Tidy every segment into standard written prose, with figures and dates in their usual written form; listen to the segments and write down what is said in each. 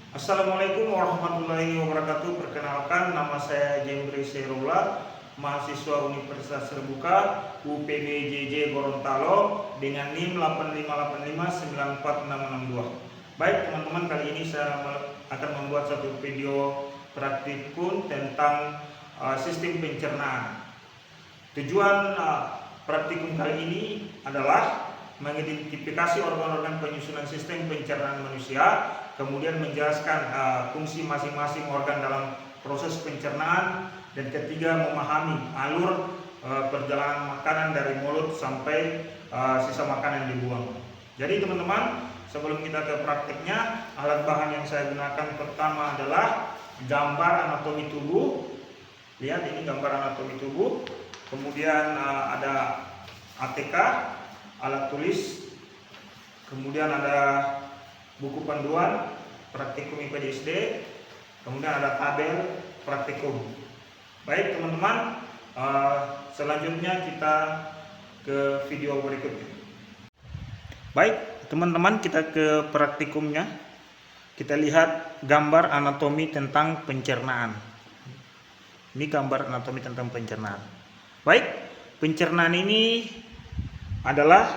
Assalamualaikum warahmatullahi wabarakatuh. Perkenalkan, nama saya Jemri Serula, mahasiswa Universitas Terbuka UPBJJ Gorontalo dengan NIM 858594662. Baik teman-teman, kali ini saya akan membuat satu video praktikum tentang sistem pencernaan. Tujuan praktikum kali ini adalah mengidentifikasi organ-organ penyusunan sistem pencernaan manusia, kemudian menjelaskan fungsi masing-masing organ dalam proses pencernaan, dan ketiga memahami alur perjalanan makanan dari mulut sampai sisa makanan yang dibuang. Jadi teman-teman, sebelum kita ke prakteknya, alat bahan yang saya gunakan pertama adalah gambar anatomi tubuh. Lihat, ini gambar anatomi tubuh. Kemudian ada ATK, alat tulis, kemudian ada buku panduan praktikum IPDSD, kemudian ada tabel praktikum. Baik teman-teman, selanjutnya kita ke video berikutnya. Baik teman-teman, kita ke praktikumnya. Kita lihat gambar anatomi tentang pencernaan. Ini gambar anatomi tentang pencernaan. Baik, pencernaan ini adalah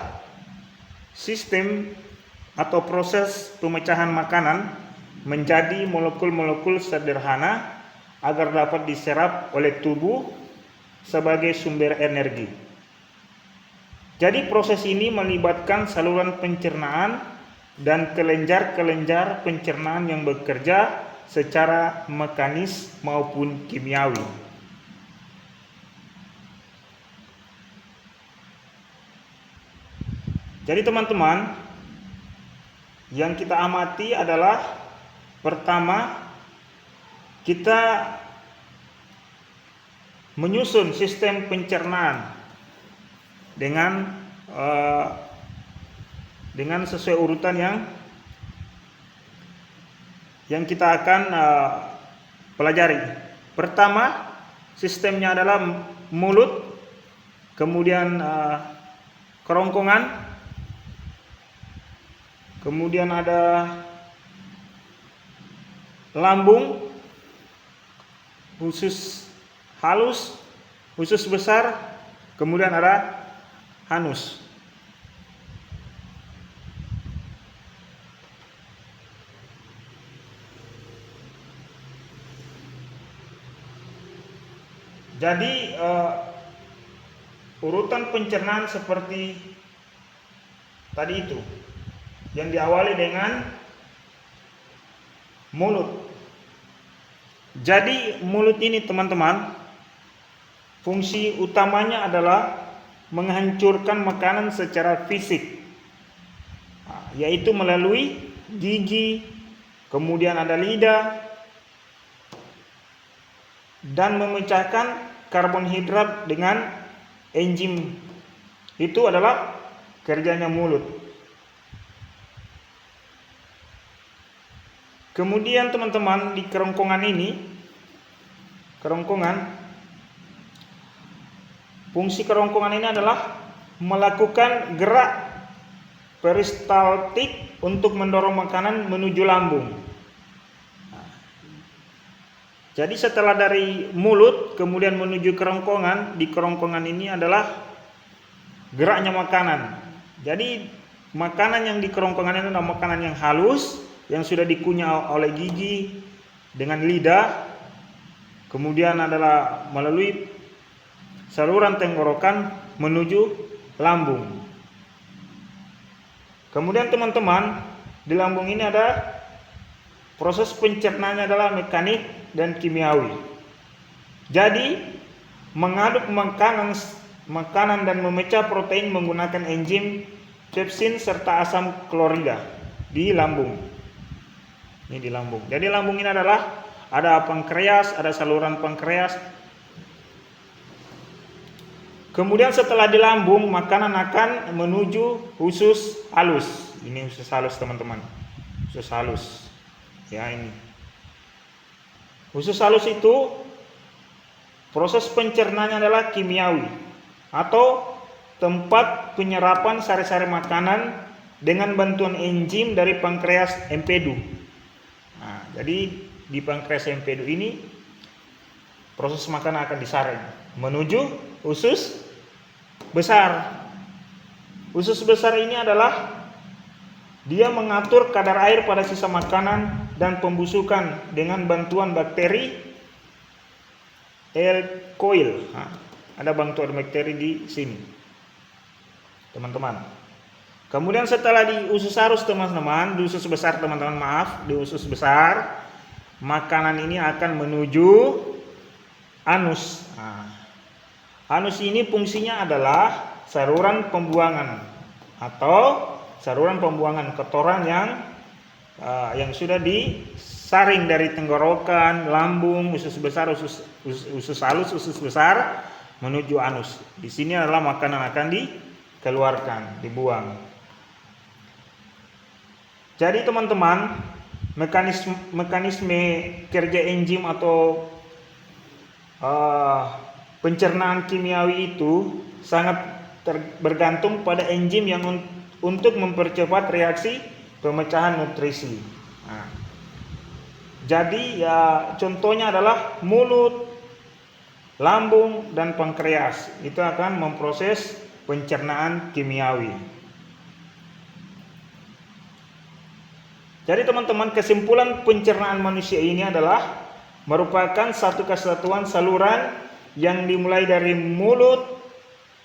sistem atau proses pemecahan makanan menjadi molekul-molekul sederhana agar dapat diserap oleh tubuh sebagai sumber energi. Jadi proses ini melibatkan saluran pencernaan dan kelenjar-kelenjar pencernaan yang bekerja secara mekanis maupun kimiawi. Jadi teman-teman, yang kita amati adalah pertama, kita menyusun sistem pencernaan dengan sesuai urutan yang kita akan pelajari. Pertama, sistemnya adalah mulut, kemudian kerongkongan, kemudian ada lambung, usus halus, usus besar, kemudian ada anus. Jadi urutan pencernaan seperti tadi itu, yang diawali dengan mulut. Jadi mulut ini teman-teman, fungsi utamanya adalah menghancurkan makanan secara fisik, yaitu melalui gigi, kemudian ada lidah, dan memecahkan karbohidrat dengan enzim. Itu adalah kerjanya mulut. Kemudian teman-teman, di kerongkongan ini, fungsi kerongkongan ini adalah melakukan gerak peristaltik untuk mendorong makanan menuju lambung. Jadi setelah dari mulut kemudian menuju kerongkongan, di kerongkongan ini adalah geraknya makanan. Jadi makanan yang di kerongkongan ini adalah makanan yang halus, yang sudah dikunyah oleh gigi dengan lidah, kemudian adalah melalui saluran tenggorokan menuju lambung. Kemudian teman-teman, di lambung ini ada proses pencernaannya adalah mekanik dan kimiawi. Jadi mengaduk makanan dan memecah protein menggunakan enzim pepsin serta asam klorida di lambung. Ini di lambung. Jadi lambung ini adalah ada pankreas, ada saluran pankreas. Kemudian setelah di lambung, makanan akan menuju usus halus. Ini usus halus teman-teman. Usus halus. Ya, ini. Usus halus itu proses pencernaannya adalah kimiawi atau tempat penyerapan sari-sari makanan dengan bantuan enzim dari pankreas empedu. Nah, Jadi di pankreas empedu ini proses makanan akan disaring menuju usus besar. Usus besar ini adalah dia mengatur kadar air pada sisa makanan dan pembusukan dengan bantuan bakteri E. coli. Ada bantuan bakteri di sini, teman-teman. Kemudian setelah di usus halus teman-teman, di usus besar teman-teman, di usus besar, makanan ini akan menuju anus. Anus ini fungsinya adalah saluran pembuangan atau saluran pembuangan kotoran yang sudah disaring dari tenggorokan, lambung, usus besar, usus halus, usus besar menuju anus. Di sini adalah makanan akan dikeluarkan, dibuang. Jadi teman-teman, mekanisme kerja enzim atau pencernaan kimiawi itu sangat bergantung pada enzim yang untuk mempercepat reaksi pemecahan nutrisi. Jadi ya contohnya adalah mulut, lambung, dan pankreas. Itu akan memproses pencernaan kimiawi. Jadi teman-teman, kesimpulan pencernaan manusia ini adalah merupakan satu kesatuan saluran yang dimulai dari mulut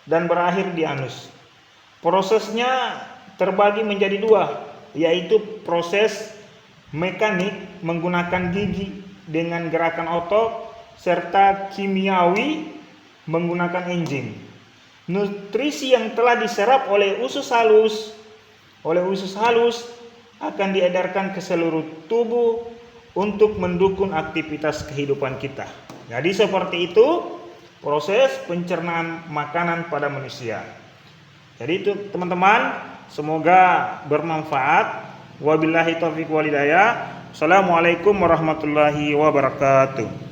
dan berakhir di anus. Prosesnya terbagi menjadi dua, yaitu proses mekanik menggunakan gigi dengan gerakan otot serta kimiawi menggunakan enzim. Nutrisi yang telah diserap oleh usus halus akan diedarkan ke seluruh tubuh untuk mendukung aktivitas kehidupan kita. Jadi seperti itu proses pencernaan makanan pada manusia. Jadi itu teman-teman, semoga bermanfaat. Wabillahi taufiq wal hidayah. Assalamualaikum warahmatullahi wabarakatuh.